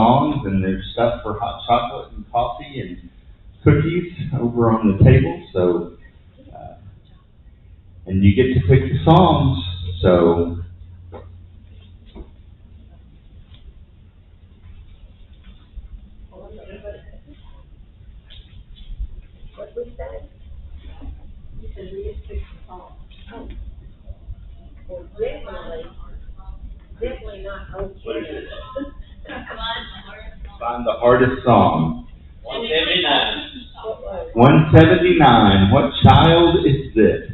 songs, and there's stuff for hot chocolate and coffee and cookies over on the table. So, uh, and you get to pick the songs. So, what is it? Find the hardest song. 179. 179. What child is this?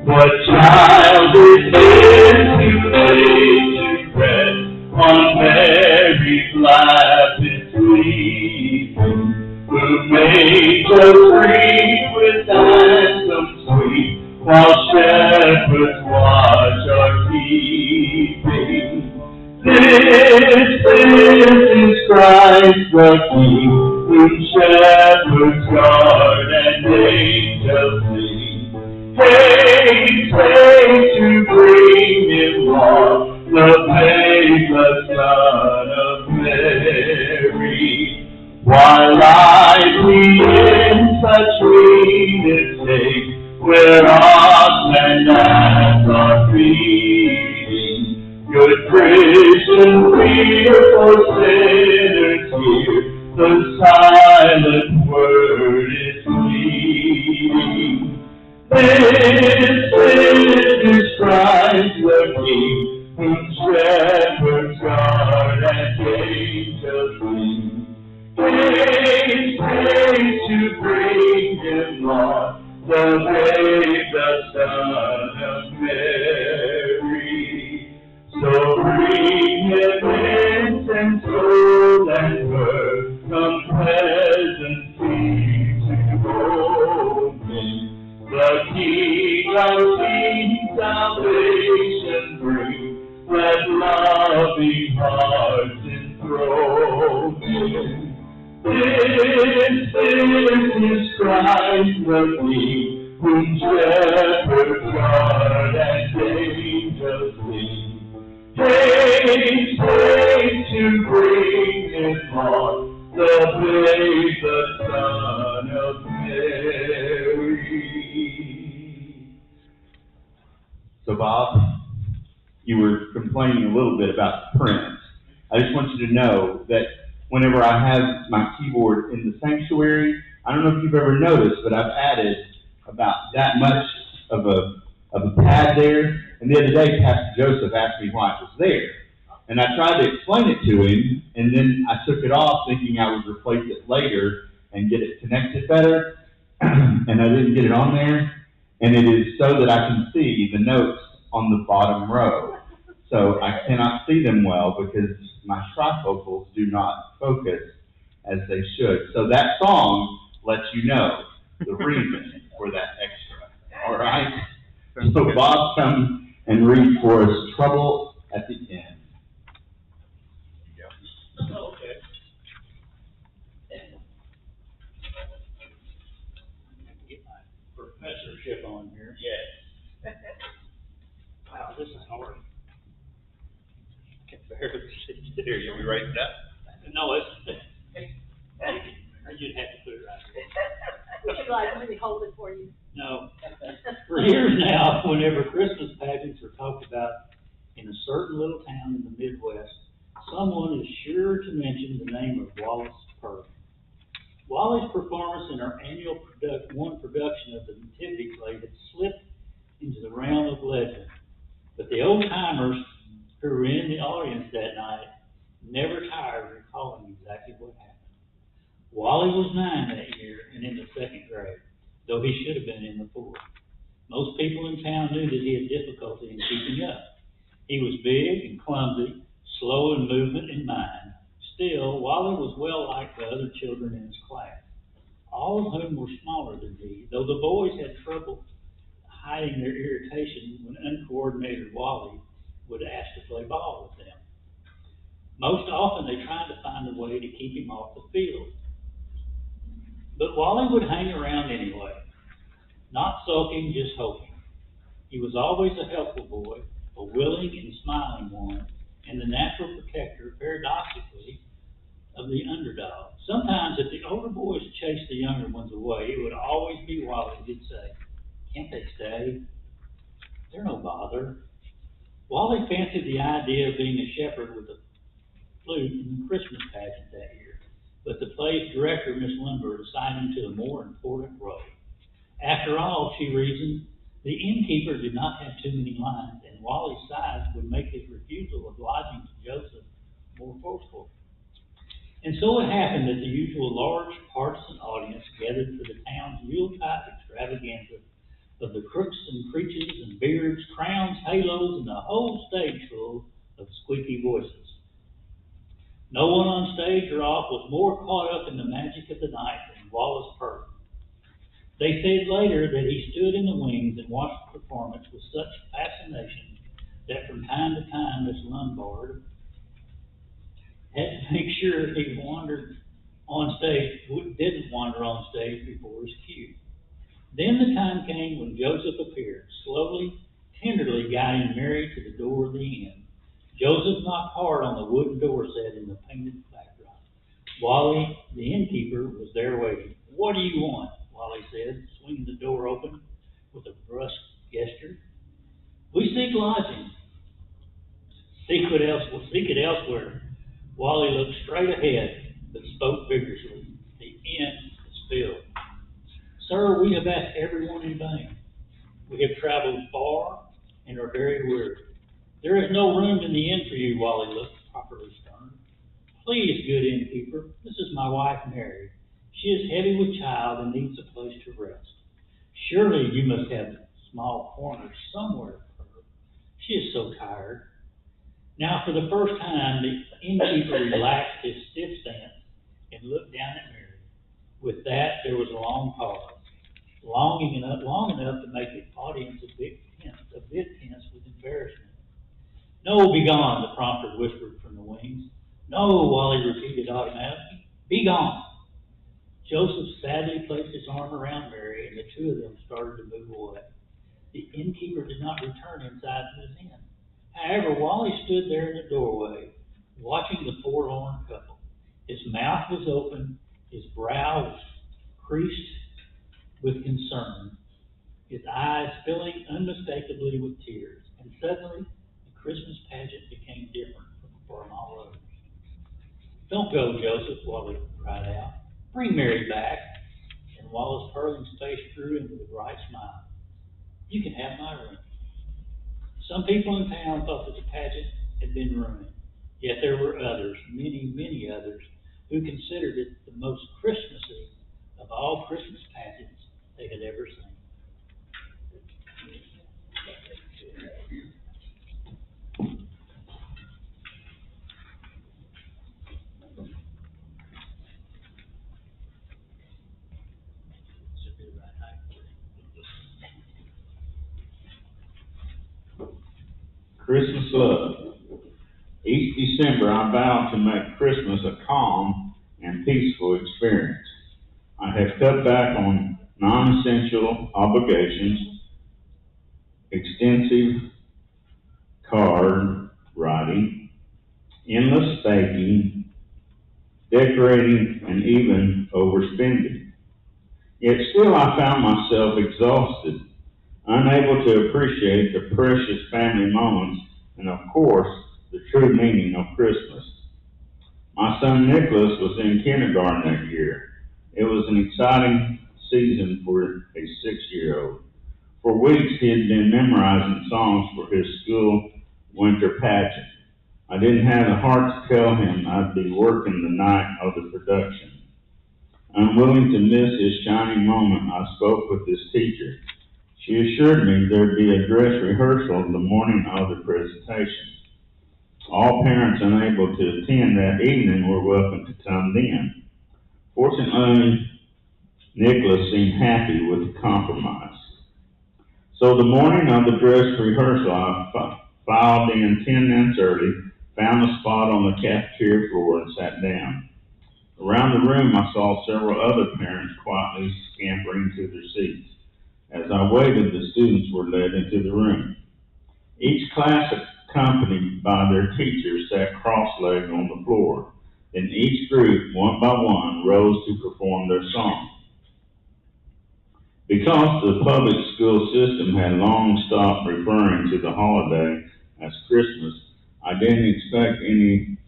What child is this who lays to rest on Mary's lap is sleeping? Who made the free with anthem sweet, while shepherds watch are keeping? This is Christ the King, whom shepherds guard and angels sing. Haste, haste to bring him on, the babe, the Son of Mary. While I be in such sweet estate, where ox and ass are feeding, good Christian fear for sinners here, the silent word is pleading. This is Christ the King, whom shepherds guard and angels sing. Haste, haste to bring him on, the babe, the Son of Mary. So bring him incense, gold, and myrrh, come pleasantly to open. The King of Kings salvation bring, let loving hearts enthroned. This is Christ the King, whom shepherds guard and angels sing. Haste, haste to bring him on, the babe, the Son of Mary. So, Bob, you were complaining a little bit about the print. I just want you to know that whenever I have my keyboard in the sanctuary, I don't know if you've ever noticed, but I've added about that much of a pad there. And the other day, Pastor Joseph asked me why it was there. And I tried to explain it to him, and then I took it off thinking I would replace it later and get it connected better. And I didn't get it on there. And it is so that I can see the notes on the bottom row. So I cannot see them well because my trifocals do not focus as they should. So that song lets you know the reason for that extra. All right? So Bob comes and reads for us Trouble at the End. Okay. Get my professorship on here. Yes. Wow, this is hard. Can barely sit Here, you'll be writing that. No, it's, you'd have to put it right here. Would you like me to hold it for you? No. For years now, whenever Christmas pageants are talked about in a certain little town in the Midwest, someone is sure to mention the name of Wallace Purdy. Wally's performance in our annual production of the Nativity play had slipped into the realm of legend. But the old-timers who were in the audience that night never tired of recalling exactly what happened. Wally was 9 that year and in the 2nd grade, though he should have been in the 4th. Most people in town knew that he had difficulty in keeping up. He was big and clumsy, slow in movement and mind. Still, Wally was well liked by other children in his class, all of whom were smaller than he, though the boys had trouble hiding their irritation when uncoordinated Wally would ask to play ball with them. Most often they tried to find a way to keep him off the field. But Wally would hang around anyway, not sulking, just hoping. He was always a helpful boy, a willing and smiling one, and the natural protector, paradoxically, of the underdog. Sometimes if the older boys chased the younger ones away, it would always be Wally who'd say, "Can't they stay? They're no bother." Wally fancied the idea of being a shepherd with a flute in the Christmas pageant that year, but the play's director, Miss Lundberg, assigned him to a more important role. After all, she reasoned, the innkeeper did not have too many lines, and Wally's size would make his refusal of lodging to Joseph more forceful. And so it happened that the usual large partisan audience gathered for the town's Yuletide extravaganza of the crooks and creeches and beards, crowns, halos, and the whole stage full of squeaky voices. No one on stage or off was more caught up in the magic of the night than Wallace Purr. They said later that he stood in the wings and watched the performance with such fascination that from time to time Miss Lombard had to make sure he didn't wander on stage before his cue. Then the time came when Joseph appeared, slowly, tenderly guiding Mary to the door of the inn. Joseph knocked hard on the wooden door set in the painted background. Wally, the innkeeper, was there waiting. "What do you want?" Wally said, swinging the door open with a brusque gesture. "We seek lodging." Seek it elsewhere." Wally looked straight ahead, but spoke vigorously. "The inn is filled." "Sir, we have asked everyone in vain. We have traveled far and are very weary. There is no room in the inn for you." Wally looked properly stern. "Please, good innkeeper, this is my wife Mary. She is heavy with child and needs a place to rest. Surely you must have small corners somewhere for her. She is so tired." Now, for the first time, the innkeeper relaxed his stiff stance and looked down at Mary. With that, there was a long pause, long enough to make the audience a bit tense with embarrassment. "No, begone," the prompter whispered from the wings. "No," Wally repeated automatically. "Begone." Joseph sadly placed his arm around Mary, and the two of them started to move away. The innkeeper did not return inside to his inn. However, Wally stood there in the doorway, watching the forlorn couple. His mouth was open, his brow was creased with concern, his eyes filling unmistakably with tears, and suddenly the Christmas pageant became different from all others. "Don't go, Joseph," Wally cried out. "Bring Mary back." And Wallace Purling's face grew into a bright smile. "You can have my room." Some people in town thought that the pageant had been ruined, yet there were others, many, many others, who considered it the most Christmassy of all Christmas pageants they had ever seen. Christmas love. Each December I vow to make Christmas a calm and peaceful experience. I have cut back on non-essential obligations, extensive card writing, endless baking, decorating, and even overspending. Yet still I found myself exhausted, unable to appreciate the precious family moments and, of course, the true meaning of Christmas. My son Nicholas was in kindergarten that year. It was an exciting season for a 6-year-old. For weeks he had been memorizing songs for his school winter pageant. I didn't have the heart to tell him I'd be working the night of the production. Unwilling to miss his shining moment, I spoke with his teacher. She assured me there'd be a dress rehearsal the morning of the presentation. All parents unable to attend that evening were welcome to come then. Fortunately, Nicholas seemed happy with the compromise. So the morning of the dress rehearsal, I filed in 10 minutes early, found a spot on the cafeteria floor and sat down. Around the room, I saw several other parents quietly scampering to their seats. As I waited, the students were led into the room. Each class, accompanied by their teachers, sat cross-legged on the floor. Then each group, one by one, rose to perform their song. Because the public school system had long stopped referring to the holiday as Christmas, I didn't expect anything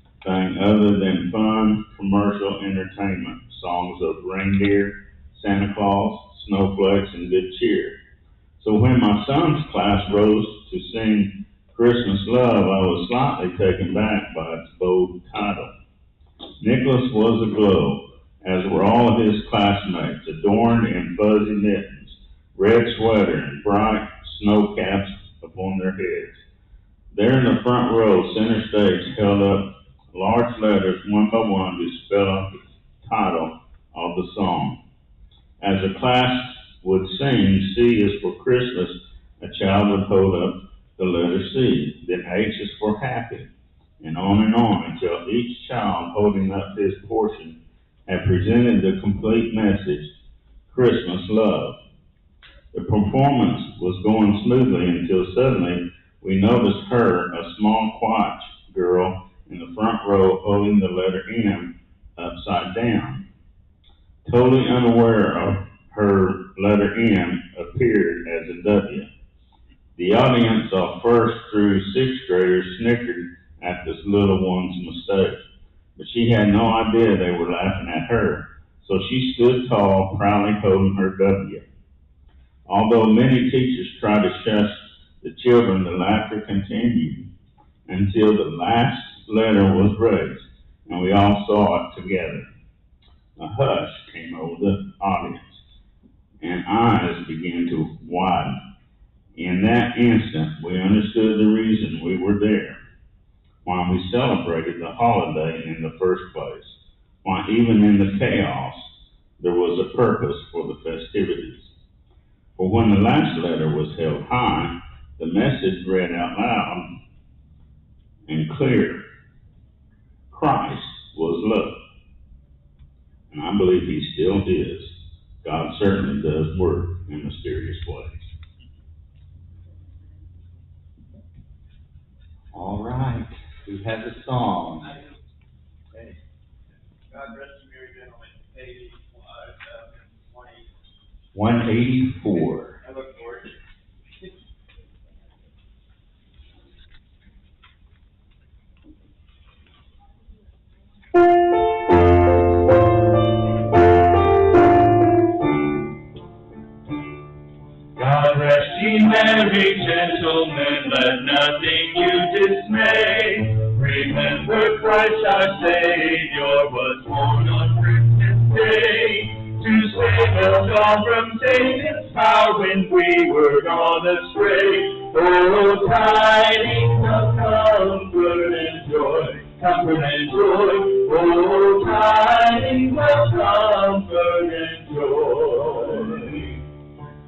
other than fun, commercial entertainment, songs of reindeer, Santa Claus, snowflakes, and good cheer. So when my son's class rose to sing Christmas Love, I was slightly taken back by its bold title. Nicholas was aglow, as were all of his classmates, adorned in fuzzy mittens, red sweater, and bright snow caps upon their heads. There in the front row, center stage held up large letters one by one to spell out the title of the song. As the class would sing, C is for Christmas, a child would hold up the letter C. Then H is for happy, and on until each child holding up his portion had presented the complete message, Christmas Love. The performance was going smoothly until suddenly we noticed her, a small, quiet girl, in the front row holding the letter M upside down. Totally unaware of her letter M appeared as a W. The audience of 1st through 6th graders snickered at this little one's mistake, but she had no idea they were laughing at her, so she stood tall, proudly holding her W. Although many teachers tried to shush the children, the laughter continued until the last letter was raised, and we all saw it together. A hush came over the audience, and eyes began to widen. In that instant, we understood the reason we were there, why we celebrated the holiday in the first place, why even in the chaos, there was a purpose for the festivities. For when the last letter was held high, the message read out loud and clear. Christ was love. And I believe he still is. God certainly does work in mysterious ways. All right. Who has a song? Okay. God rest you, Mary, gentlemen. Page 184. I look forward to it. God rest ye merry gentlemen, let nothing you dismay. Remember Christ our Savior was born on Christmas Day, to save us all from Satan's power when we were gone astray. Oh, tidings of comfort and joy, comfort and joy. Oh, tidings of comfort and joy.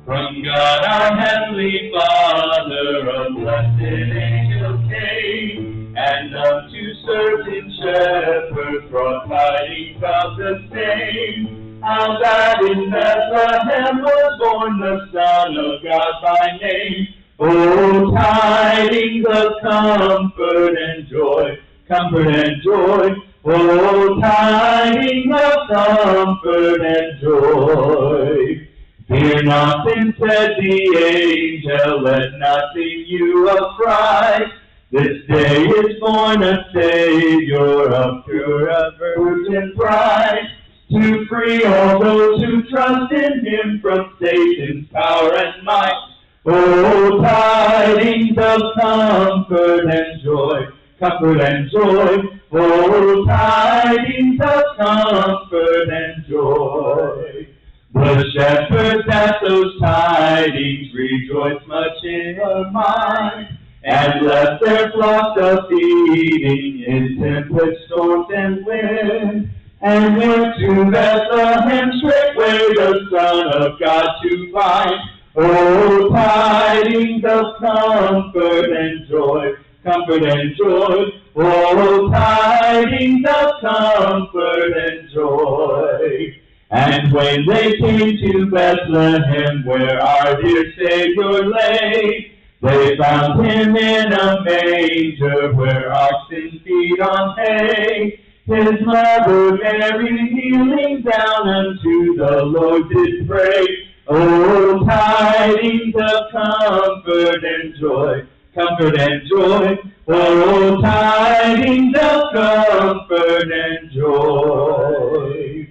From God our Heavenly Father, a blessed angel came, and unto certain shepherds brought tidings of the same, how that in Bethlehem was born the Son of God by name. Oh, tidings of comfort and joy, comfort and joy. Oh, tidings of comfort and joy. Fear not, then said the angel, let nothing you affright. This day is born a Savior of pure virgin bride, to free all those who trust in him from Satan's power and might. Oh, tidings of comfort and joy, comfort and joy. Oh, tidings of comfort and joy. The shepherds at those tidings rejoiced much in their mind, and left their flocks a feeding in tempest, storms, and wind, and went to Bethlehem straightway the Son of God to find. Oh, tidings of comfort and joy, comfort and joy. Oh, tidings of comfort and joy. And when they came to Bethlehem, where our dear Savior lay, they found him in a manger where oxen feed on hay. His mother Mary kneeling down unto the Lord did pray. Oh, tidings of comfort and joy, comfort and joy. Oh, tidings of comfort and joy.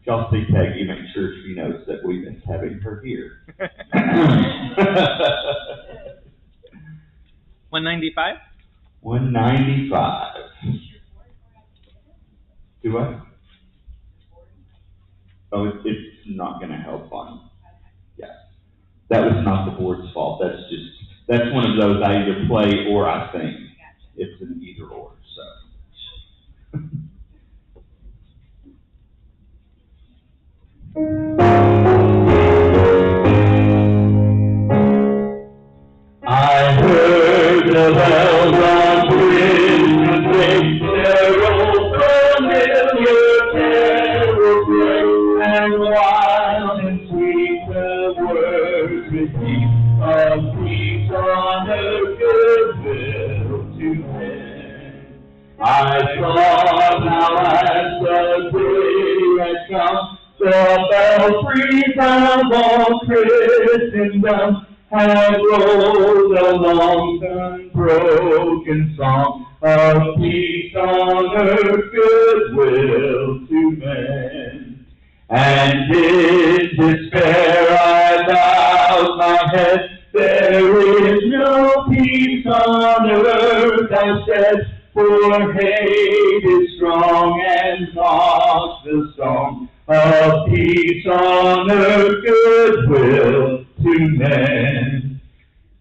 Y'all see Peggy, make sure she knows that we miss having her here. 195? 195. Do I? Oh, it's not going to help on. Yeah. That was not the board's fault. That's one of those I either play or I sing. It's an either or, so. I heard the bells on Christmas Day, carol familiar carols ring, and wild and sweet the words repeat of peace on earth, goodwill to men. I saw now as the day had come, the bells resound all Christendom, had rolled a long unbroken song of peace on earth, goodwill to men. And in despair I bowed my head, there is no peace on earth, I said, for hate is strong and mocks the song of peace on earth, goodwill to men.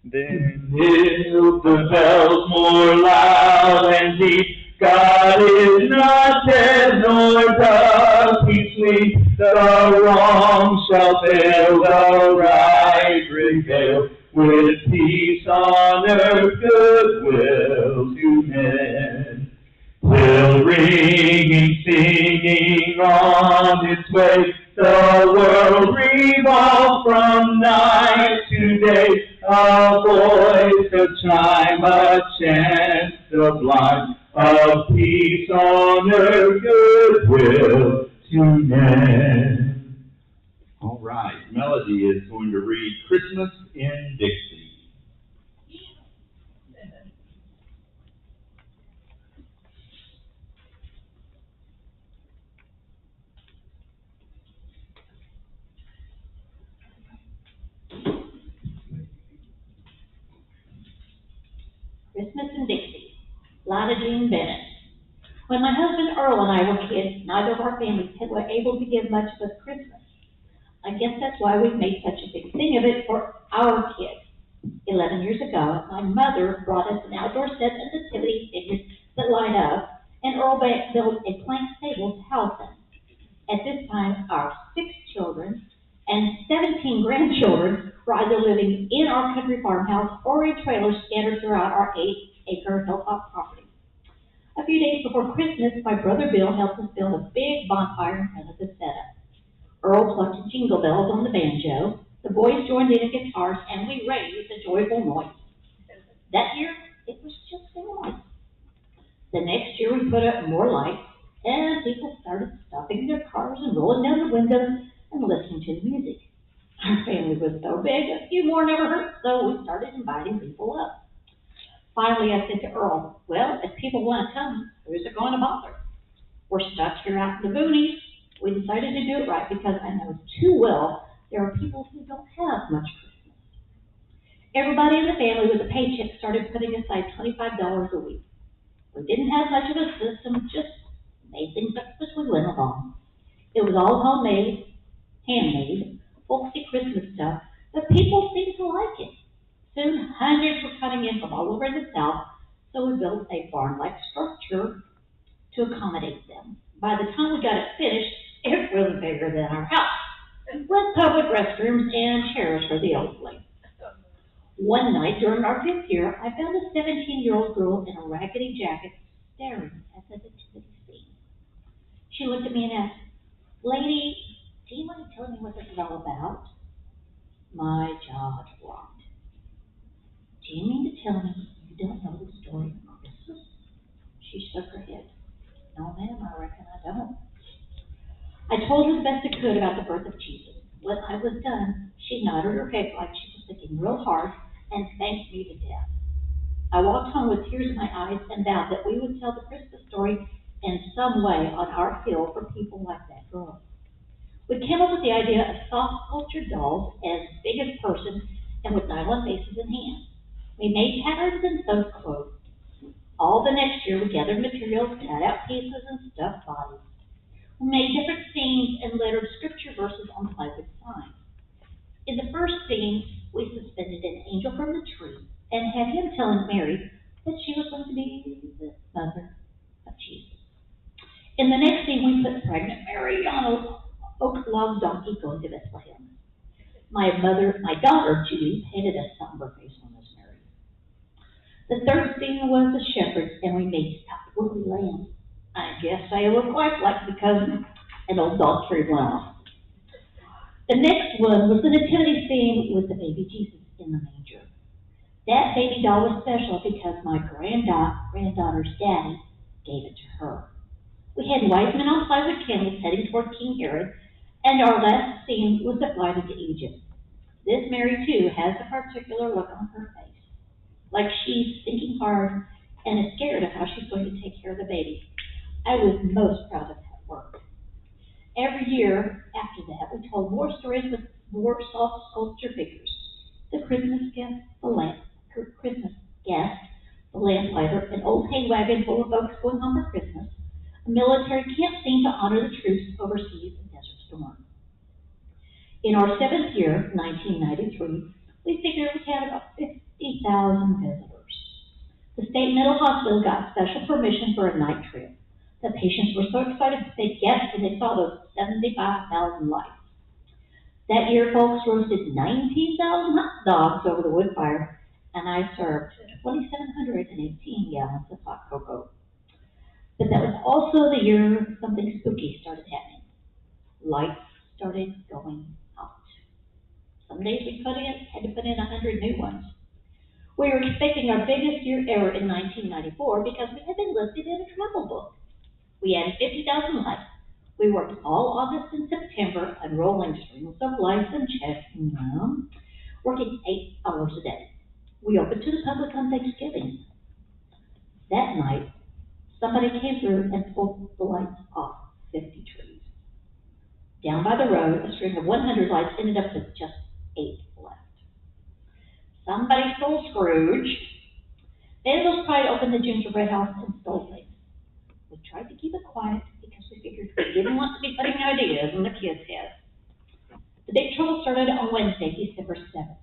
Then pealed the bells more loud and deep, God is not dead, nor does he sleep. The wrong shall fail, the right prevail, with peace on earth, goodwill to men. Till ringing, singing on its way, the world revolves from night to day. A voice, a chime, a chant sublime of peace on earth, goodwill to men. All right, Melody is going to read Christmas in Dixie. Christmas in Dixie, Lida Jean Bennett. When my husband Earl and I were kids, neither of our families were able to give much of us Christmas. I guess that's why we've made such a big thing of it for our kids. 11 years ago, my mother brought us an outdoor set of nativity figures that light up, and Earl built a plank table to house them. At this time, our 6 children and 17 grandchildren were either living in our country farmhouse or in trailers scattered throughout our 8-acre hilltop property. A few days before Christmas, my brother Bill helped us build a big bonfire in front of the setup. Earl plucked jingle bells on the banjo, the boys joined in guitars, and we raised a joyful noise. That year, it was just a noise. The next year, we put up more lights, and people started stopping their cars and rolling down the windows and listening to the music. Our family was so big, a few more never hurt, so we started inviting people up. Finally, I said to Earl, well, if people want to come, who's it going to bother? We're stuck here out in the boonies. We decided to do it right because I know too well there are people who don't have much Christmas. Everybody in the family with a paycheck started putting aside $25 a week. We didn't have much of a system, just made things up as we went along. It was all homemade, handmade, folksy Christmas stuff, but people seemed to like it. Soon, hundreds were coming in from all over the South, so we built a barn-like structure to accommodate them. By the time we got it finished, it was bigger than our house, with public restrooms and chairs for the elderly. One night during our 5th year, I found a 17-year-old girl in a raggedy jacket staring at the nativity scene. She looked at me and asked, "Lady, do you mind telling me what this is all about?" My jaw dropped. "Do you mean to tell me you don't know the story of Christmas?" She shook her head. "No, ma'am, I reckon I don't." I told her the best I could about the birth of Jesus. When I was done, she nodded her head like she was thinking real hard and thanked me to death. I walked home with tears in my eyes and vowed that we would tell the Christmas story in some way on our hill for people like that girl. We came up with the idea of soft sculptured dolls as big as persons and with nylon faces and hands. We made patterns and sewed clothes. All the next year we gathered materials, cut out pieces, and stuffed bodies. We made different scenes and lettered scripture verses on plywood signs. In the first scene, we suspended an angel from the tree and had him telling Mary that she was going to be the mother of Jesus. In the next scene, we put pregnant Mary on an oak log donkey going to Bethlehem. My daughter, Judy, painted a somber face on this Mary. The third scene was the shepherds, and we made stuffed woolly lambs. I guess they were quite like because an old dog tree went off. The next one was the nativity scene with the baby Jesus in the manger. That baby doll was special because my granddaughter's daddy gave it to her. We had wise men on plywood camels heading toward King Herod, and our last scene was the flight into Egypt. This Mary, too, has a particular look on her face, like she's thinking hard and is scared of how she's going to take care of the baby. I was most proud of that work. Every year after that, we told more stories with more soft sculpture figures. The Christmas guest, the lamplighter, an old hay wagon full of folks going home for Christmas, a military camp scene to honor the troops overseas in Desert Storm. In our 7th year, 1993, we figured we had about 50,000 visitors. The state mental hospital got special permission for a night trip. The patients were so excited to say yes when they saw those 75,000 lights. That year, folks roasted 19,000 hot dogs over the wood fire, and I served 2,718 gallons of hot cocoa. But that was also the year something spooky started happening. Lights started going out. Some days we had to put in 100 new ones. We were expecting our biggest year ever in 1994 because we had been listed in a travel book. We added 50,000 lights. We worked all August and September, unrolling strings of lights and checking them, working 8 hours a day. We opened to the public on Thanksgiving. That night, somebody came through and pulled the lights off 50 trees. Down by the road, a string of 100 lights ended up with just 8 left. Somebody stole Scrooge. Vandals tried to open the gingerbread house and stole things. We tried to keep it quiet because we figured we didn't want to be putting ideas in the kids' heads. The big trouble started on Wednesday, December 7th.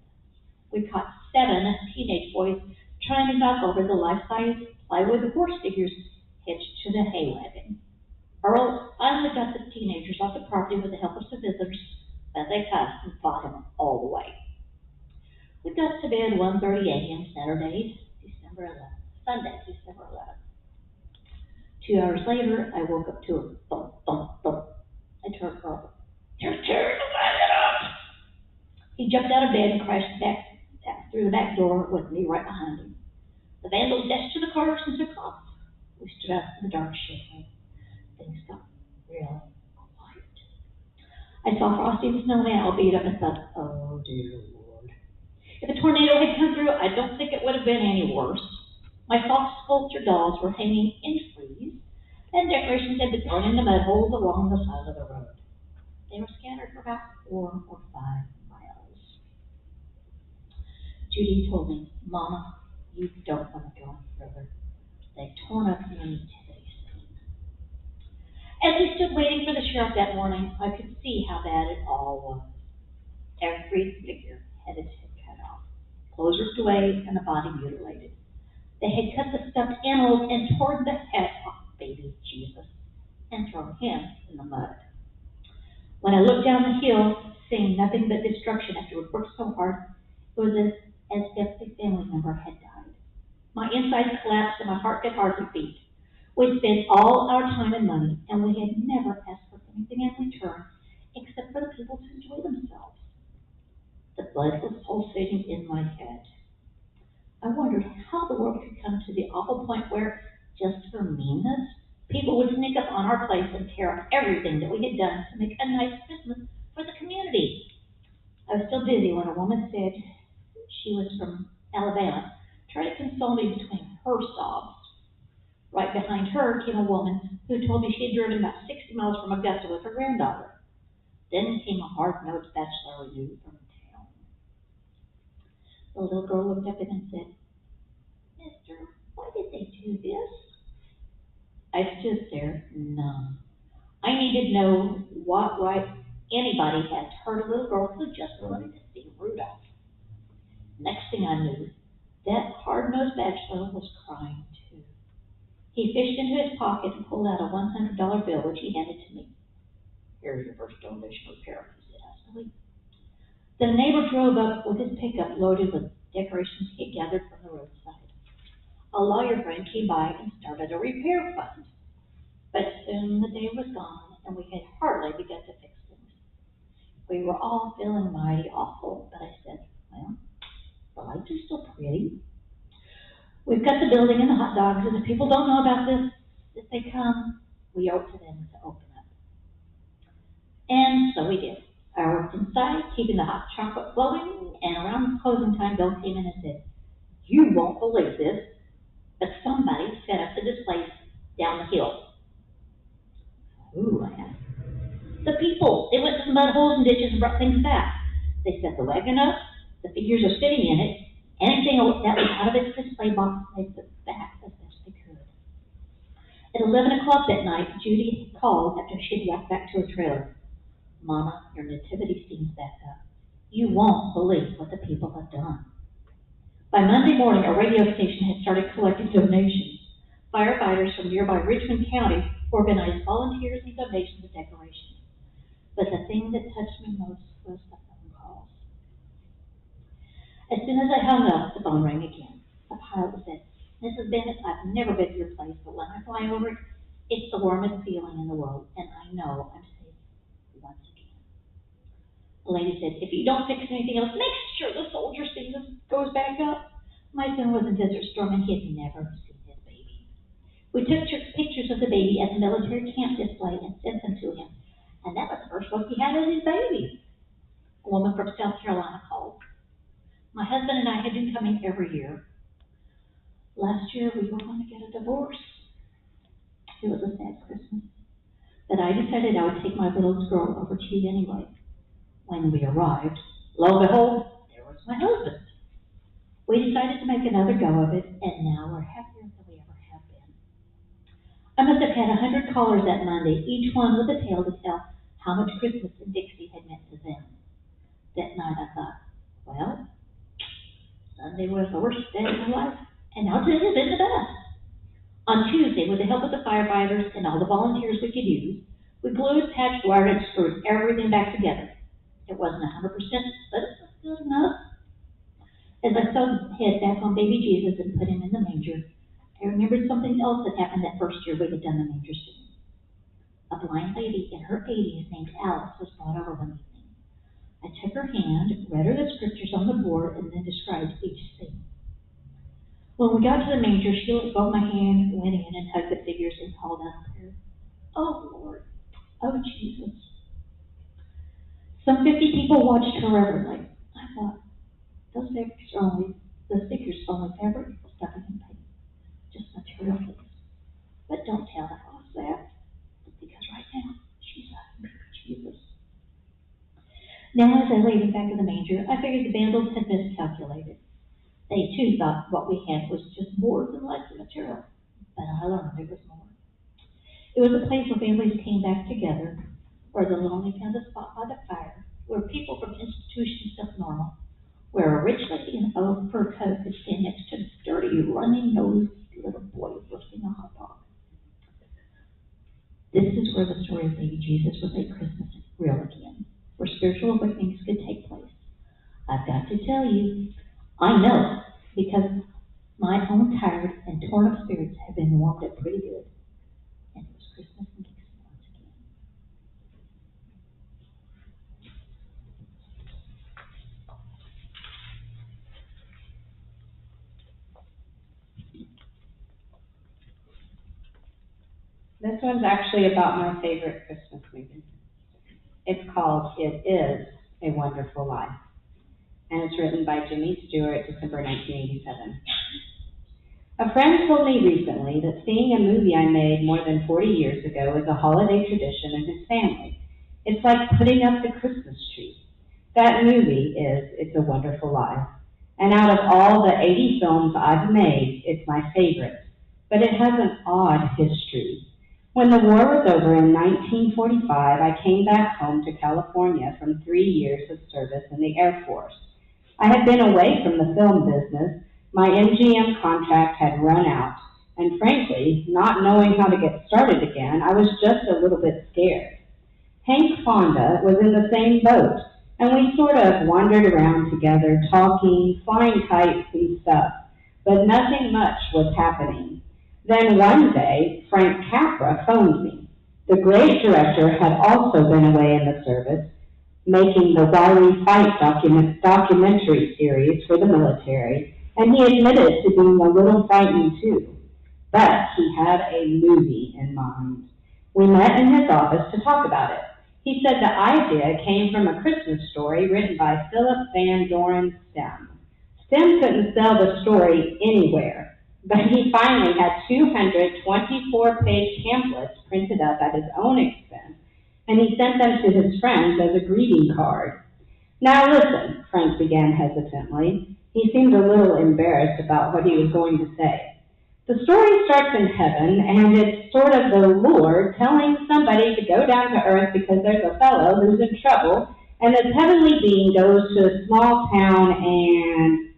We caught 7 teenage boys trying to knock over the life-size plywood horse figures hitched to the hay wagon. Earl finally got the teenagers off the property with the help of some visitors, but they cussed and fought him all the way. We got to bed 1:30 a.m. Sunday, December 11th. 2 hours later, I woke up to a thump, thump, thump. I told Earl, "You're tearing the wagon up!" He jumped out of bed and crashed back through the back door with me right behind him. The vandals dashed to the cars and took off. We stood out in the dark shivering. Things got really quiet. I saw Frosty the Snowman all beat up and thought, oh dear Lord. If a tornado had come through, I don't think it would have been any worse. My soft sculpture dolls were hanging in trees, and decorations had been thrown into mud holes along the side of the road. They were scattered for about 4 or 5 miles. Judy told me, "Mama, you don't want to go any further. They've torn up the nativity scene." As we stood waiting for the sheriff that morning, I could see how bad it all was. Every figure had its head cut off, clothes ripped away, and the body mutilated. They had cut the stuffed animals and torn the head off baby Jesus and thrown him in the mud. When I looked down the hill, seeing nothing but destruction after we worked so hard, it was as if a family member had died. My insides collapsed and my heart could hardly beat. We'd spent all our time and money, and we had never asked for anything in return except for the people to enjoy themselves. The blood was pulsating in my head. I wondered how the world could come to the awful point where, just for meanness, people would sneak up on our place and tear up everything that we had done to make a nice Christmas for the community. I was still busy when a woman said she was from Alabama, trying to console me between her sobs. Right behind her came a woman who told me she had driven about 60 miles from Augusta with her granddaughter. Then came a hard-nosed bachelor we knew from town. The little girl looked up at him and said, "Mister, why did they do this?" I stood there, numb. I needed to know what right anybody had to hurt a little girl who just wanted to see Rudolph. Next thing I knew, that hard-nosed bachelor was crying too. He fished into his pocket and pulled out a $100 bill, which he handed to me. "Here's your first donation repair," he said huskily. The neighbor drove up with his pickup loaded with decorations he had gathered from the roadside. A lawyer friend came by and started a repair fund. But soon the day was gone, and we had hardly begun to fix things. We were all feeling mighty awful, but I said, "Well, the lights are still pretty. We've got the building and the hot dogs, and if people don't know about this, if they come, we owe it to them to open up." And so we did. I worked inside, keeping the hot chocolate flowing, and around closing time, Bill came in and said, "You won't believe this, but somebody set up to this place down the hill." "Ooh," I asked. "The people. They went to the mud holes and ditches and brought things back. They set the wagon up, the figures are sitting in it, anything that was out of its display box they put back as best they could." At 11 o'clock that night, Judy called after she had walked back to her trailer. "Mama, your nativity scene's back up. You won't believe what the people have done." By Monday morning, a radio station had started collecting donations. Firefighters from nearby Richmond County organized volunteers and donations of decorations. But the thing that touched me most was the phone calls. As soon as I hung up, the phone rang again. A pilot said, "Mrs. Bennett, I've never been to your place, but when I fly over it, it's the warmest feeling in the world, and I know I'm safe once again." The lady said, "If you don't fix anything else, make sure the soldier scene goes back up." My son was in Desert Storm, and he had never seen his baby. We took pictures of the baby at the military camp display and sent them to him, and that was the first look he had of his baby. A woman from South Carolina called. "My husband and I had been coming every year. Last year we were going to get a divorce. It was a sad Christmas, but I decided I would take my little girl over to you anyway. When we arrived, lo and behold, there was my husband. We decided to make another go of it, and now we're happier than we ever have been." I must have had 100 callers that Monday, each one with a tale to tell how much Christmas in Dixie had meant to them. That night I thought, well, Sunday was the worst day of my life, and now today has been the best. On Tuesday, with the help of the firefighters and all the volunteers we could use, we glued, patched, wired, and screwed everything back together. It wasn't 100%, but it was good enough. As I sewed head back on baby Jesus and put him in the manger, I remembered something else that happened that first year we had done the manger scene. A blind lady in her 80s named Alice was brought over one evening. I took her hand, read her the scriptures on the board, and then described each scene. When we got to the manger, she let go of my hand, went in and hugged the figures and called out a prayer. "Oh, Lord, oh, Jesus." Some 50 people watched her reverently. I thought, those figures only fabric, stuffing, and paint. Just material things. But don't tell Alice that, because right now, she's hugging baby Jesus. Now, as I laid him back in the manger, I figured the vandals had miscalculated. They, too, thought what we had was just boards and lots of material. But I learned it was more. It was a place where families came back together, where the lonely found a spot by the fire, where people from institutions felt normal, where a rich lady in a fur coat could stand next to a dirty, runny-nosed little boy roasting a hot dog. This is where the story of baby Jesus would make Christmas real again, where spiritual awakenings could take place. I've got to tell you, I know, because my own tired and torn up spirits have been warmed up pretty good. And it was Christmas in Dixie once again. This one's actually about my favorite Christmas movie. It's called It Is a Wonderful Life, and it's written by Jimmy Stewart, December 1987. A friend told me recently that seeing a movie I made more than 40 years ago is a holiday tradition in his family. It's like putting up the Christmas tree. That movie is It's a Wonderful Life, and out of all the 80 films I've made, it's my favorite, but it has an odd history. When the war was over in 1945, I came back home to California from 3 years of service in the Air Force. I had been away from the film business. My MGM contract had run out, and frankly, not knowing how to get started again, I was just a little bit scared. Hank Fonda was in the same boat, and we sort of wandered around together, talking, flying kites and stuff, but nothing much was happening. Then one day, Frank Capra phoned me. The great director had also been away in the service, making the Wiry Fight documentary series for the military, and he admitted to being a little frightened too. But he had a movie in mind. We met in his office to talk about it. He said the idea came from a Christmas story written by Philip Van Doren Stem. Stem couldn't sell the story anywhere, but he finally had 224-page pamphlets printed up at his own expense, and he sent them to his friends as a greeting card. Now listen, Frank began hesitantly. He seemed a little embarrassed about what he was going to say. The story starts in heaven, and it's sort of the Lord telling somebody to go down to earth because there's a fellow who's in trouble, and this heavenly being goes to a small town and...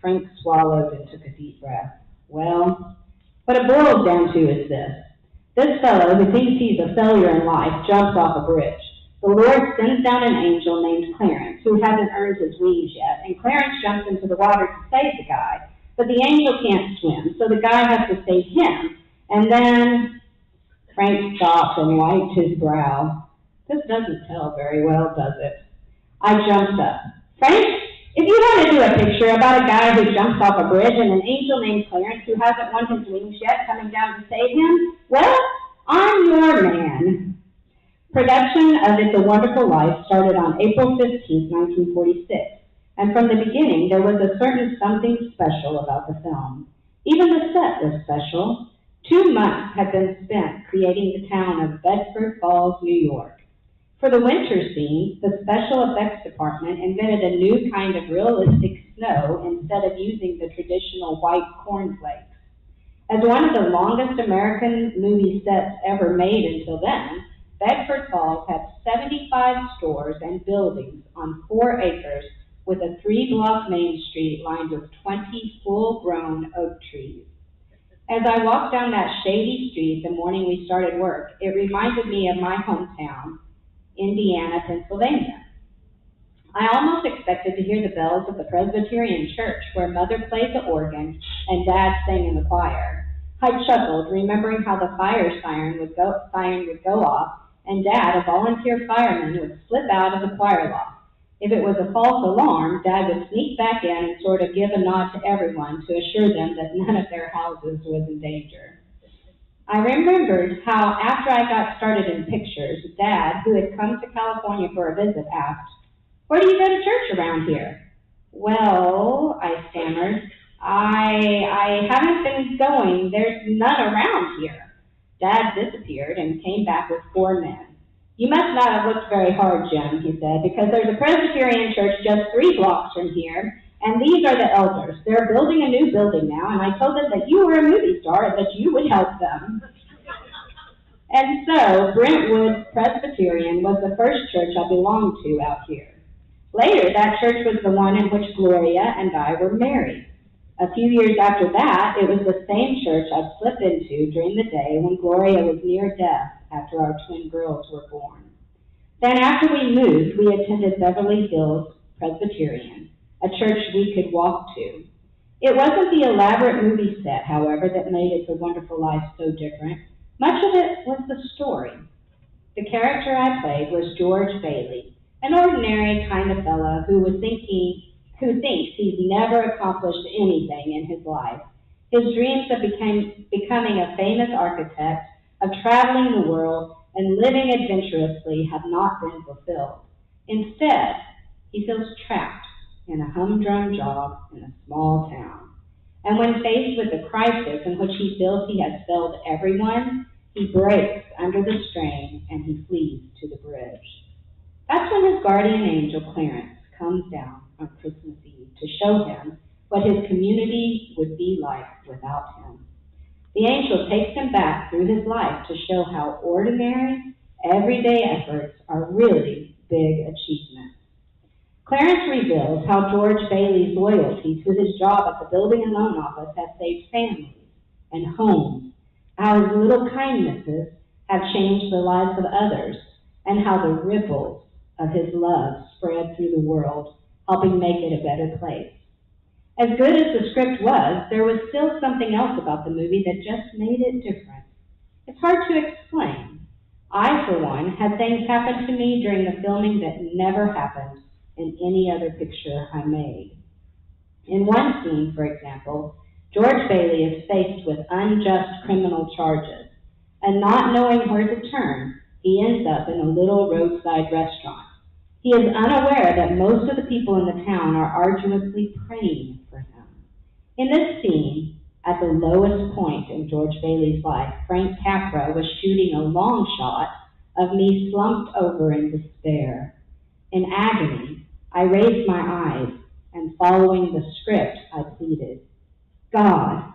Frank swallowed and took a deep breath. Well, what it boils down to is this. This fellow who thinks he's a failure in life jumps off a bridge. The Lord sends down an angel named Clarence, who hasn't earned his wings yet, and Clarence jumps into the water to save the guy. But the angel can't swim, so the guy has to save him. And then Frank stopped and wiped his brow. This doesn't tell very well, does it? I jumped up. Frank, if you want to do a picture about a guy who jumps off a bridge and an angel named Clarence who hasn't won his wings yet coming down to save him, well, I'm your man. Production of It's a Wonderful Life started on April 15, 1946. And from the beginning, there was a certain something special about the film. Even the set was special. 2 months had been spent creating the town of Bedford Falls, New York. For the winter scene, the special effects department invented a new kind of realistic snow instead of using the traditional white cornflakes. As one of the longest American movie sets ever made until then, Bedford Falls had 75 stores and buildings on 4 acres with a 3-block main street lined with 20 full-grown oak trees. As I walked down that shady street the morning we started work, it reminded me of my hometown, Indiana, Pennsylvania. I almost expected to hear the bells of the Presbyterian church where Mother played the organ and Dad sang in the choir. I chuckled, remembering how the fire siren would go off, and Dad, a volunteer fireman, would slip out of the choir loft. If it was a false alarm, Dad would sneak back in and sort of give a nod to everyone to assure them that none of their houses was in danger. I remembered how, after I got started in pictures, Dad, who had come to California for a visit, asked, "Where do you go to church around here?" "Well," I stammered, I haven't been going. There's none around here." Dad disappeared and came back with 4 men. "You must not have looked very hard, Jim," he said, "because there's a Presbyterian church just 3 blocks from here, and these are the elders. They're building a new building now, and I told them that you were a movie star and that you would help them." And so, Brentwood Presbyterian was the first church I belonged to out here. Later, that church was the one in which Gloria and I were married. A few years after that, it was the same church I'd slipped into during the day when Gloria was near death after our twin girls were born. Then after we moved, we attended Beverly Hills Presbyterian. a church we could walk to. It wasn't the elaborate movie set, however, that made It's a Wonderful Life so different. Much of it was the story. The character I played was George Bailey, an ordinary kind of fellow who thinks he's never accomplished anything in his life. His dreams of becoming a famous architect, of traveling the world, and living adventurously have not been fulfilled. Instead, he feels trapped in a humdrum job in a small town. And when faced with a crisis in which he feels he has failed everyone, he breaks under the strain and he flees to the bridge. That's when his guardian angel, Clarence, comes down on Christmas Eve to show him what his community would be like without him. The angel takes him back through his life to show how ordinary, everyday efforts are really big achievements. Clarence reveals how George Bailey's loyalty to his job at the Building and Loan Office has saved families and homes, how his little kindnesses have changed the lives of others, and how the ripples of his love spread through the world, helping make it a better place. As good as the script was, there was still something else about the movie that just made it different. It's hard to explain. I, for one, had things happen to me during the filming that never happened in any other picture I made. In one scene, for example, George Bailey is faced with unjust criminal charges, and not knowing where to turn, he ends up in a little roadside restaurant. He is unaware that most of the people in the town are arduously praying for him. In this scene, at the lowest point in George Bailey's life, Frank Capra was shooting a long shot of me slumped over in despair. In agony, I raised my eyes, and following the script, I pleaded, God,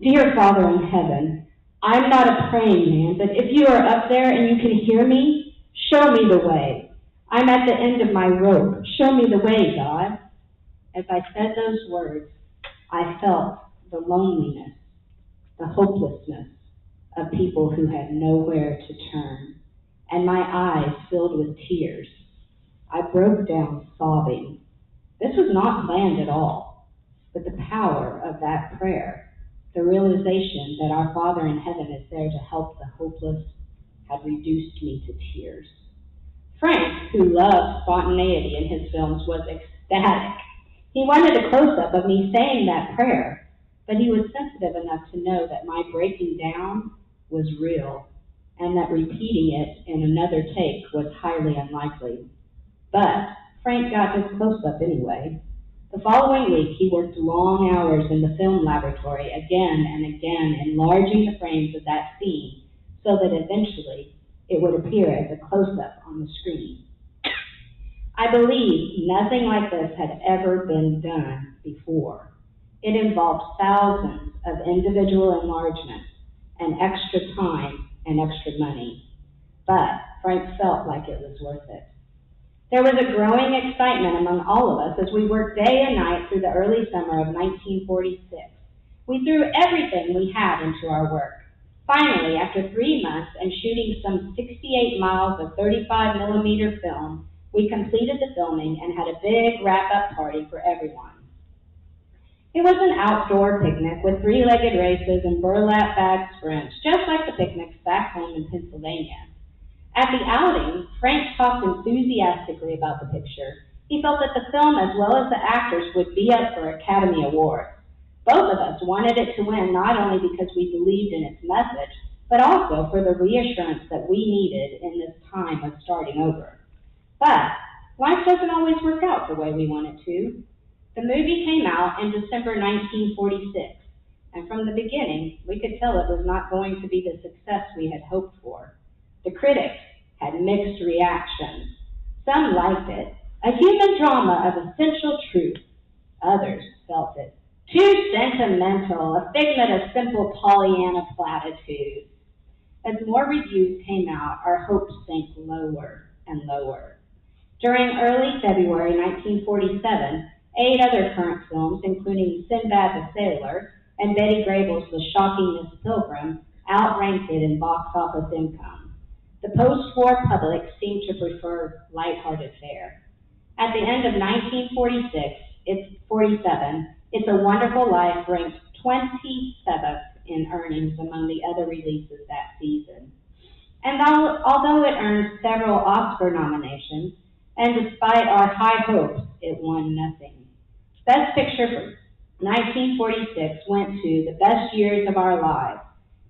dear Father in heaven, I'm not a praying man, but if you are up there and you can hear me, show me the way. I'm at the end of my rope. Show me the way, God. As I said those words, I felt the loneliness, the hopelessness of people who had nowhere to turn, and my eyes filled with tears. I broke down sobbing. This was not planned at all, but the power of that prayer, the realization that our Father in heaven is there to help the hopeless, had reduced me to tears. Frank, who loved spontaneity in his films, was ecstatic. He wanted a close-up of me saying that prayer, but he was sensitive enough to know that my breaking down was real, and that repeating it in another take was highly unlikely. But Frank got his close-up anyway. The following week, he worked long hours in the film laboratory again and again, enlarging the frames of that scene so that eventually it would appear as a close-up on the screen. I believe nothing like this had ever been done before. It involved thousands of individual enlargements and extra time and extra money. But Frank felt like it was worth it. There was a growing excitement among all of us as we worked day and night through the early summer of 1946. We threw everything we had into our work. Finally, after 3 months and shooting some 68 miles of 35mm film, we completed the filming and had a big wrap-up party for everyone. It was an outdoor picnic with three-legged races and burlap bag sprints, just like the picnics back home in Pennsylvania. At the outing, Frank talked enthusiastically about the picture. He felt that the film, as well as the actors, would be up for Academy Awards. Both of us wanted it to win not only because we believed in its message, but also for the reassurance that we needed in this time of starting over. But life doesn't always work out the way we want it to. The movie came out in December 1946, and from the beginning, we could tell it was not going to be the success we had hoped for. The critics had mixed reactions. Some liked it, a human drama of essential truth. Others felt it too sentimental, a figment of simple Pollyanna platitudes. As more reviews came out, our hopes sank lower and lower. During early February 1947, 8 other current films, including Sinbad the Sailor and Betty Grable's The Shocking Miss Pilgrim, outranked it in box office income. The post-war public seemed to prefer lighthearted fare. At the end of 1947, It's a Wonderful Life ranked 27th in earnings among the other releases that season. And although it earned several Oscar nominations, and despite our high hopes, it won nothing. Best Picture for 1946 went to The Best Years of Our Lives.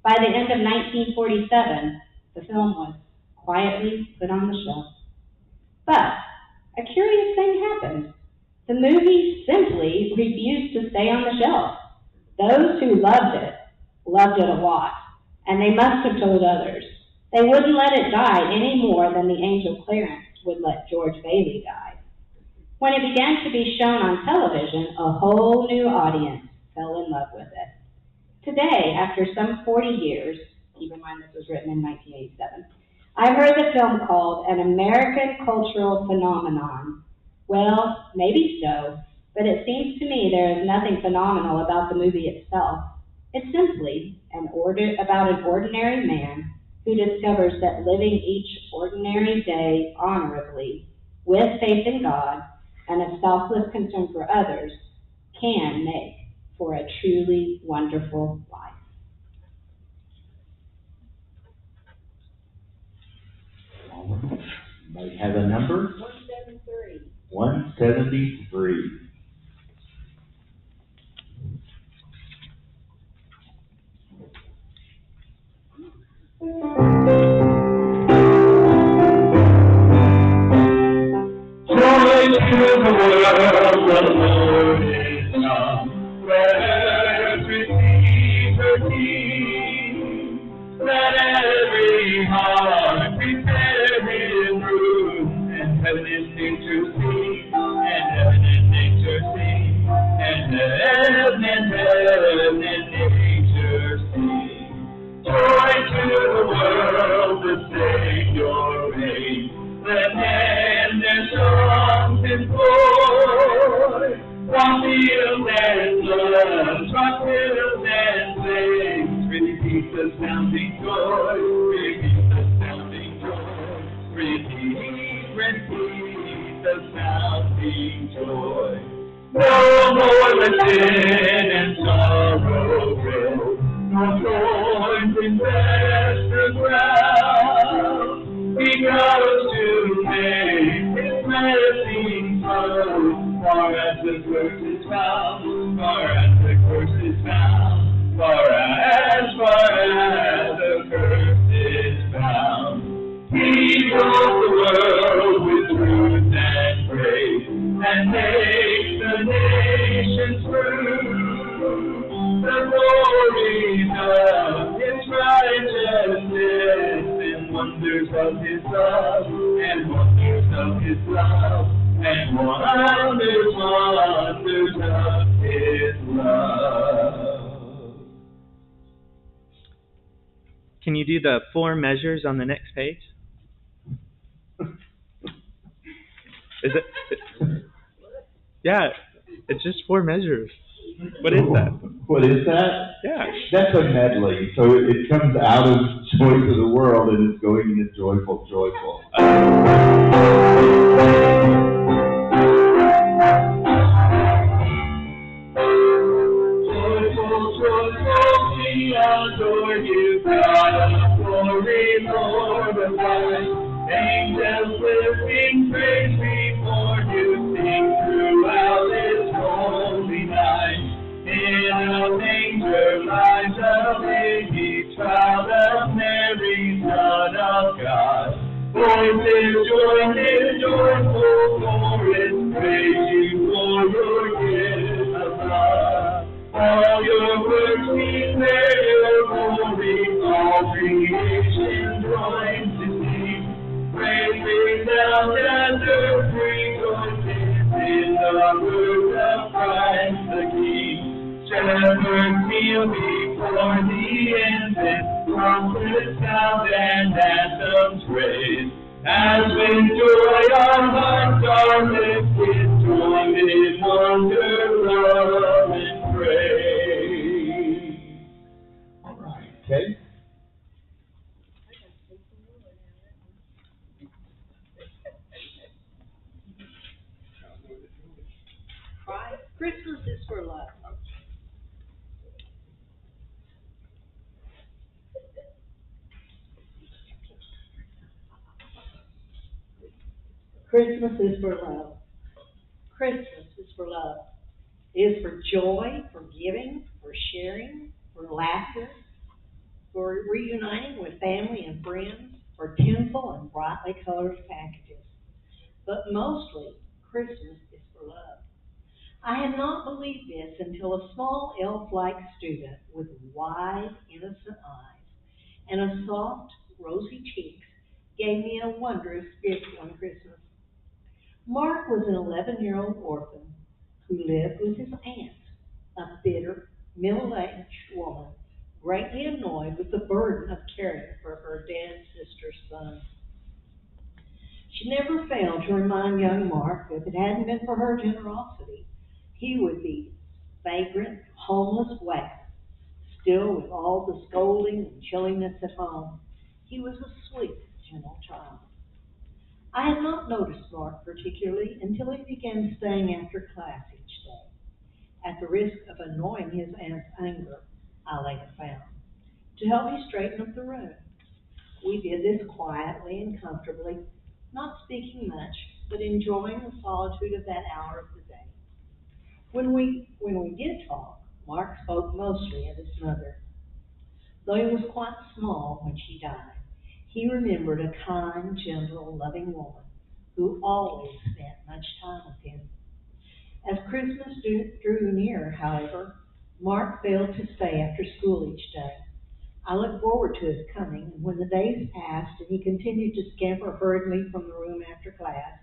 By the end of 1947, the film was quietly put on the shelf. But a curious thing happened. The movie simply refused to stay on the shelf. Those who loved it a lot, and they must have told others. They wouldn't let it die any more than the angel Clarence would let George Bailey die. When it began to be shown on television, a whole new audience fell in love with it. Today, after some 40 years, keep in mind this was written in 1987, I've heard the film called an American cultural phenomenon. Well, maybe so, but it seems to me there is nothing phenomenal about the movie itself. It's simply about an ordinary man who discovers that living each ordinary day honorably, with faith in God, and a selfless concern for others, can make for a truly wonderful life. Might have a number? 173. 173. Joy to the world, the Lord is come. Let earth receive her King. Let every heart prepare his room, and heaven and nature sing, and heaven and nature sing, and heaven and nature sing. Joy to the world, the Savior reigns. Let men their songs employ, while fields and floods, rock hills and plains, repeat the sounding joy, repeat the sounding joy, repeat the sounding joy. No more the sin and sorrow grow, nor thorns infest the ground. He goes to make his blessing flow, far as the curse is found, far as the curse is found, far as the curse is found. He rules the world with truth and grace, and makes the nations prove the glories of his righteousness, and wonders of his love, and wonders of his love, and wonders of his love. Can you do the 4 measures on the next page? Is it? Yeah, it's just 4 measures. What is that? What is that? Yeah. That's a medley. So it comes out of Joy to the World and it's going into Joyful, Joyful. Joyful, joyful, we adore you, God of glory, Lord of light. Angels lifting praise before you, sing throughout this holy night. In a manger lies a baby, child of Mary, Son of God. Voices join in joyful chorus, praise you for your gift of love. All your works declare your glory, all creation joins to sing. Praise out and earth rejoices in the birth of Christ the King. Shepherds kneel before the infant, trumpets sound and anthems raise. As with joy our hearts are lifted, joined in wonder, love, and praise. All right, okay. Christmas is for love. Christmas is for love. It is for joy, for giving, for sharing, for laughter, for reuniting with family and friends, for tinsel and brightly colored packages. But mostly, Christmas is for love. I had not believed this until a small elf-like student with wide, innocent eyes and a soft, rosy cheeks gave me a wondrous gift one Christmas. Mark was an 11-year-old orphan who lived with his aunt, a bitter, middle-aged woman, greatly annoyed with the burden of caring for her dead sister's son. She never failed to remind young Mark that if it hadn't been for her generosity, he would be vagrant, homeless waif, still with all the scolding and chilliness at home. He was a sweet, gentle child. I had not noticed Mark particularly until he began staying after class each day. At the risk of annoying his aunt's anger, I later found, to help me straighten up the room. We did this quietly and comfortably, not speaking much, but enjoying the solitude of that hour of the day. When we did talk, Mark spoke mostly of his mother. Though he was quite small when she died, he remembered a kind, gentle, loving woman who always spent much time with him. As Christmas drew near, however, Mark failed to stay after school each day. I looked forward to his coming, and when the days passed and he continued to scamper hurriedly from the room after class,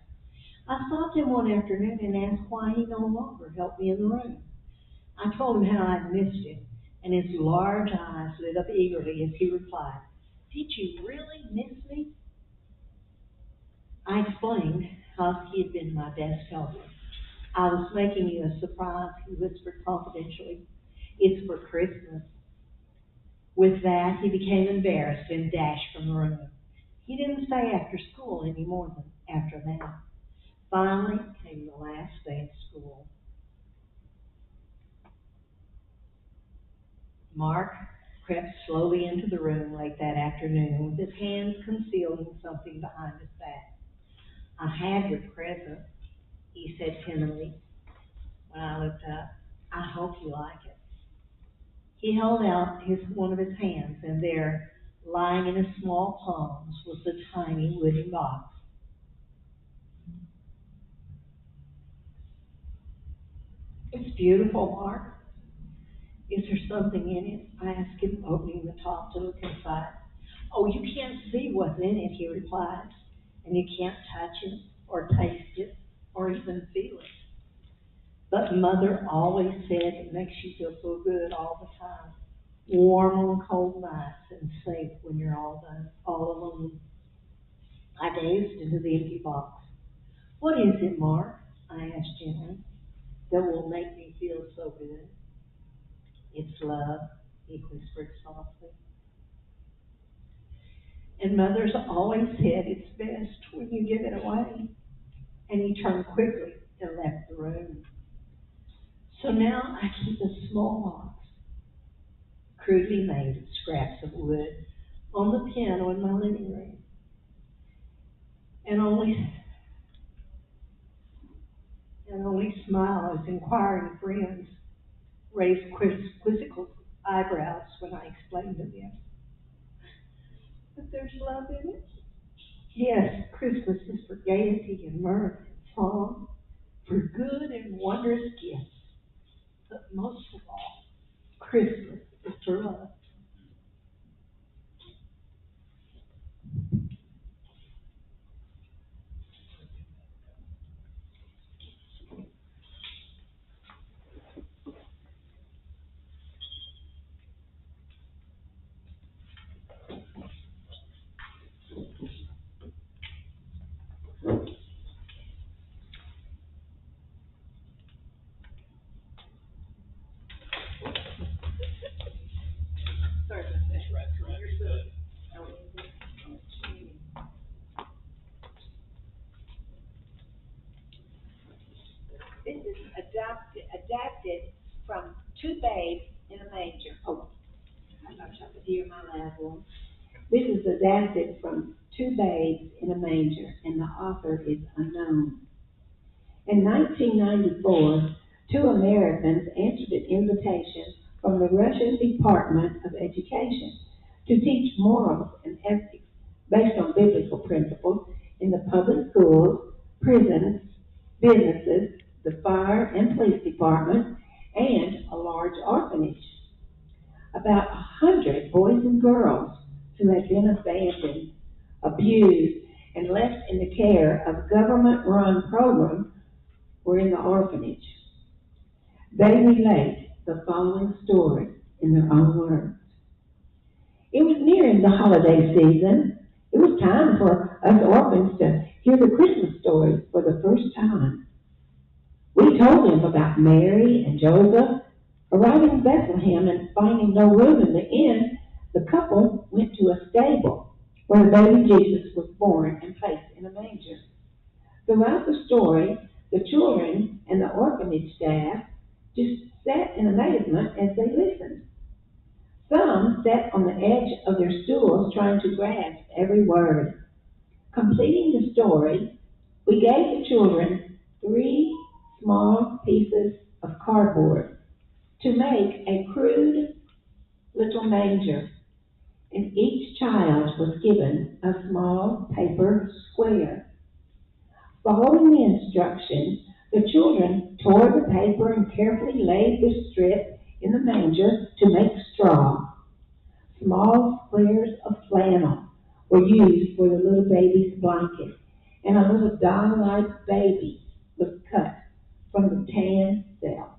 I stopped him one afternoon and asked why he no longer helped me in the room. I told him how I'd missed him, and his large eyes lit up eagerly as he replied, "Did you really miss me?" I explained how he had been my best helper. "I was making you a surprise," he whispered confidentially. "It's for Christmas." With that, he became embarrassed and dashed from the room. He didn't stay after school any more than after that. Finally came the last day of school. Mark crept slowly into the room late that afternoon with his hands concealing something behind his back. "I have your present," he said timidly when I looked up. "I hope you like it." He held out one of his hands, and there, lying in his small palms, was the tiny wooden box. "It's beautiful, Mark. Is there something in it?" I asked him, opening the top to look inside. "Oh, you can't see what's in it," he replied, "and you can't touch it, or taste it, or even feel it. But Mother always said it makes you feel so good all the time, warm on cold nights and safe when you're all alone." I gazed into the empty box. "What is it, Mark?" I asked gently, "that will make me feel so good?" "It's love," he whispered softly. "And Mother's always said it's best when you give it away." And he turned quickly and left the room. So now I keep a small box, crudely made of scraps of wood, on the piano in my living room. And only smile as inquiring friends raise quizzical eyebrows when I explain to them. But there's love in it. Yes, Christmas is for gaiety and mirth and song, for good and wondrous gifts. But most of all, Christmas is for love. Sorry about that. This is adapted from Two Babes in a Manger. Oh, I thought I could hear my loud voice. This is adapted from Two Babes in a Manger, and the author is unknown. In 1994, two Americans answered an invitation from the Russian Department of Education to teach morals and ethics based on biblical principles in the public schools, prisons, businesses, the fire and police department, and a large orphanage. About 100 boys and girls who had been abandoned, abused, and left in the care of government-run programs were in the orphanage. They relate the following story in their own words. It was nearing the holiday season. It was time for us orphans to hear the Christmas stories for the first time. We told them about Mary and Joseph arriving in Bethlehem and finding no room in the inn. The couple went to a stable where the baby Jesus was born and placed in a manger. Throughout the story, the children and the orphanage staff just sat in amazement as they listened. Some sat on the edge of their stools trying to grasp every word. Completing the story, we gave the children 3 small pieces of cardboard to make a crude little manger, and each child was given a small paper square. Following the instructions, the children tore the paper and carefully laid the strip in the manger to make straw. Small squares of flannel were used for the little baby's blanket, and a little doll-like baby was cut from the tan felt.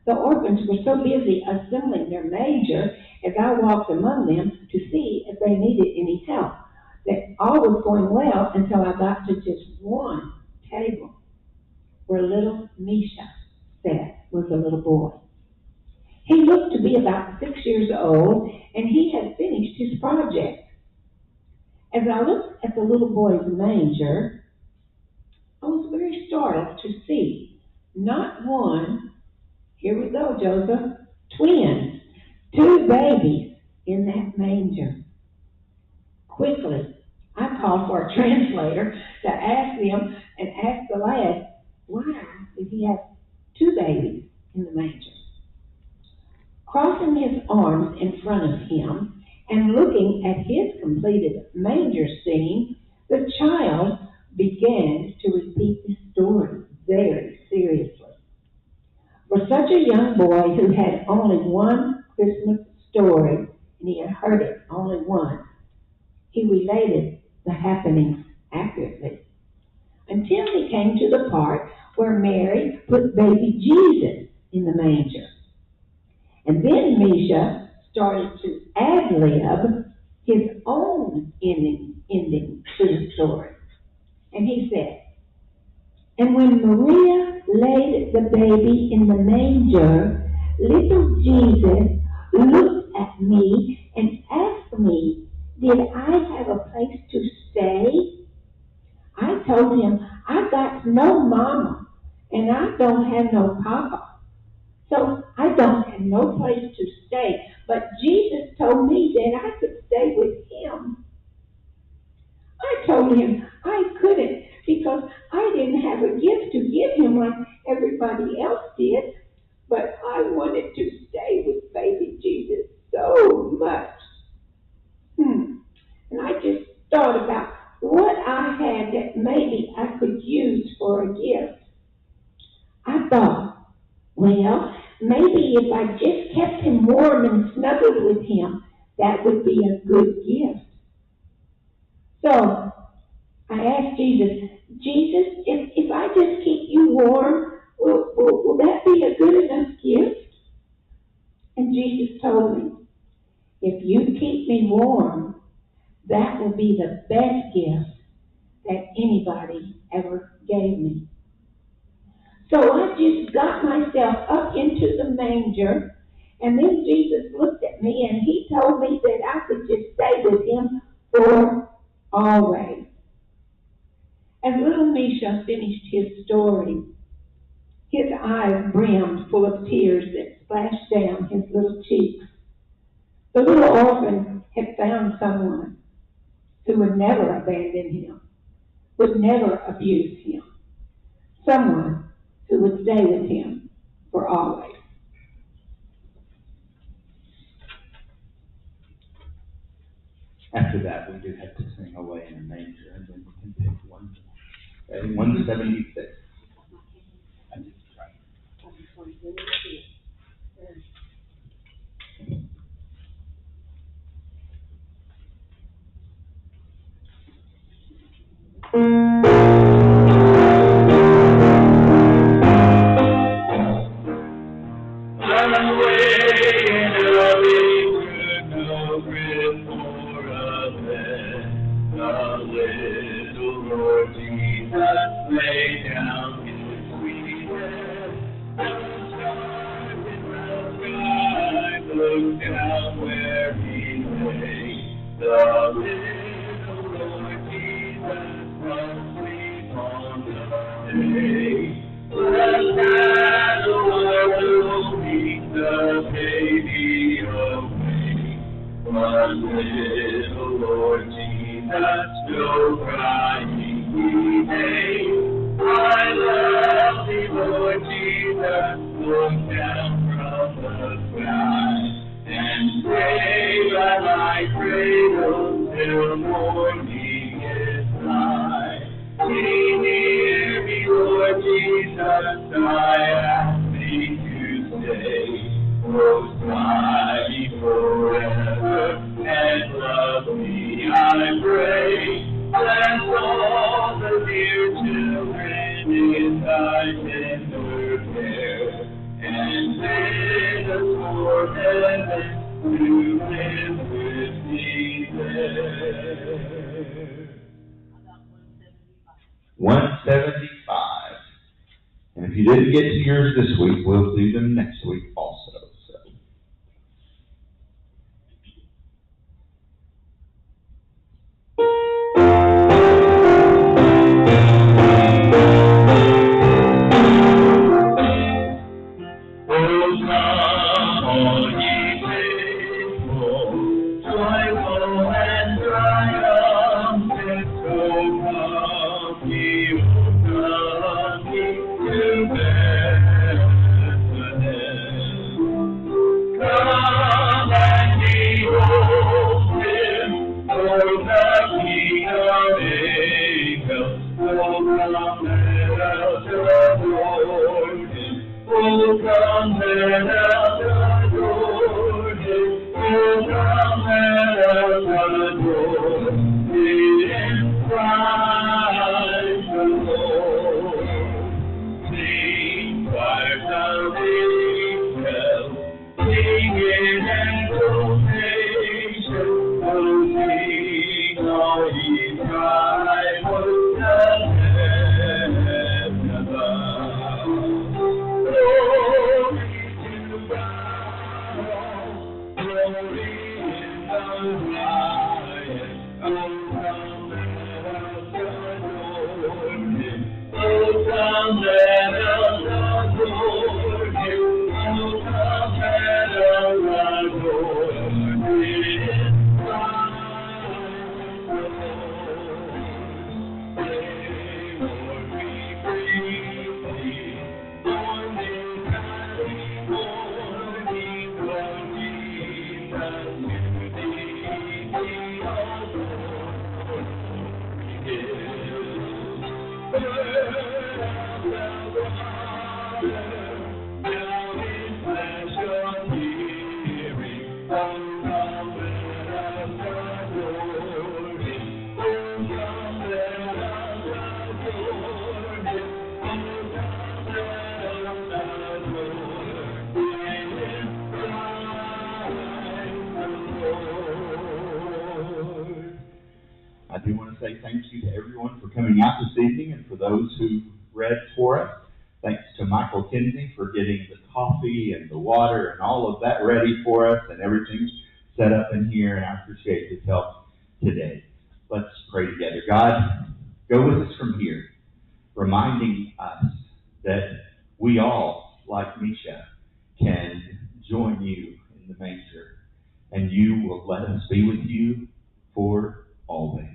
The orphans were so busy assembling their manger as I walked among them to see if they needed any help that all was going well until I got to just one table where little Misha sat with the little boy. He looked to be about 6 years old, and he had finished his project. As I looked at the little boy's manger, I was very startled to see not one, here we go, Joseph, twins, 2 babies in that manger. Quickly, I called for a translator to ask them and ask the lad, why did he have 2 babies in the manger? Crossing his arms in front of him and looking at his completed manger scene, the child began to repeat the story very seriously. For such a young boy who had only one Christmas story, and he had heard it only once, he related the happenings accurately, until he came to the part where Mary put baby Jesus in the manger. And then Misha started to ad-lib his own ending to the story. And he said, and when Maria laid the baby in the manger, little Jesus looked at me and asked me, did I have a place to stay? I told him, I got no mama, and I don't have no papa. So I don't have no place to stay. But Jesus told me that I could stay with him. I told him I couldn't because I didn't have a gift to give him like everybody else did. But I wanted to stay with baby Jesus so much. And I just thought about what I had that maybe I could use for a gift. I thought, well, maybe if I just kept him warm and snuggled with him, that would be a good gift. So I asked Jesus, if I just keep you warm, will that be a good enough gift? And Jesus told me, if you keep me warm, that will be the best gift that anybody ever gave me. So I just got myself up into the manger, and then Jesus looked at me and he told me that I could just stay with him for always. As little Misha finished his story, his eyes brimmed full of tears that splashed down his little cheeks. The little orphan had found someone who would never abandon him, would never abuse him, someone who would stay with him for always. After that, we do have to sing Away in a Manger, and then we can pick one. Okay, 176. Look down where he lay, the little Lord Jesus asleep on the day. Let that will meet the baby away. But little Lord Jesus still crying he may. I love thee, Lord Jesus, look down from the sky and stay by my cradle till morning is nigh. Be near me, Lord Jesus, I ask thee to stay. Close by me forever and love me, I pray. Bless all the dear children in thy tender care, and bid us for heaven to live with thee there. 175. And if you didn't get to yours this week, we'll do them next week also. So. I do want to say thank you to everyone for coming out this evening and for those who read for us. Thanks to Michael Kinsey for getting the coffee and the water and all of that ready for us and everything set up in here, and I appreciate his help today. Let's pray together. God, go with us from here, reminding us that we all, like Misha, can join you in the manger, and you will let us be with you for always.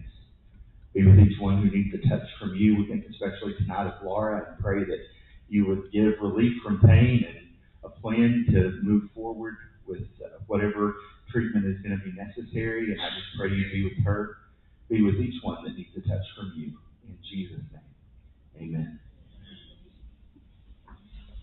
Be with each one who needs a touch from you. We think especially tonight of Laura, and pray that you would give relief from pain and a plan to move forward with whatever treatment is going to be necessary. And I just pray you be with her, be with each one that needs a touch